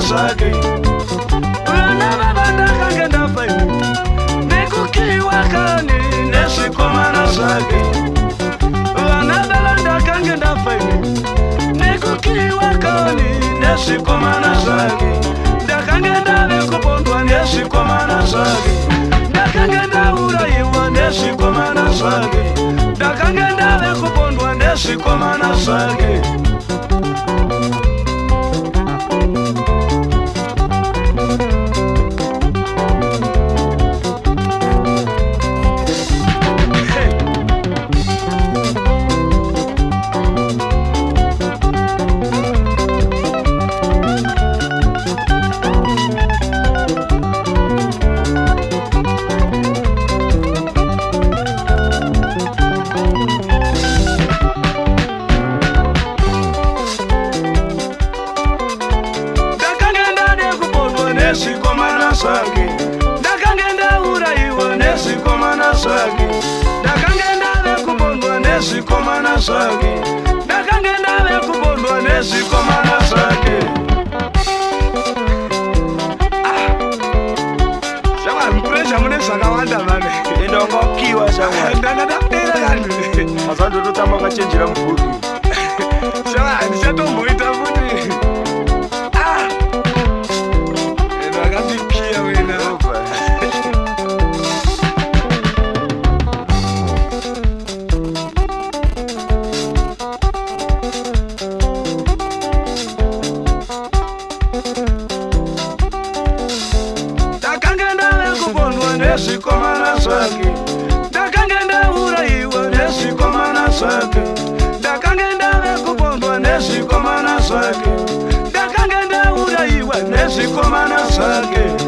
swagi Vana vavanda kangenda faini Nekukiwa kani Nesikomana swagi Vana vavanda kangenda faini Nekukiwa kani Nesikomana swagi Dakangenda vekupondwa Nesikomana swagi Dakangenda uraiwa Nesikomana swagi Dakangenda vekupondwa Nesikomana swagi Nesikomana swagi Dakangenda uraiwa Nesikomana swagi Dakangenda vekupondwa Nesikomana swagi Dakangenda vekupondwa Nesikomana swagi Shama mpresha mune sakawanda mane Indongo kiwa shama Ndangada pera kanu Asando tutama kachenjira mfuki Shama nishatombo itafuti Nesikomana swagi Dakangenda uraiwa Nesikomana swagi Dakangenda vekupondwa Nesikomana swagi Dakangenda uraiwa Nesikomana swagi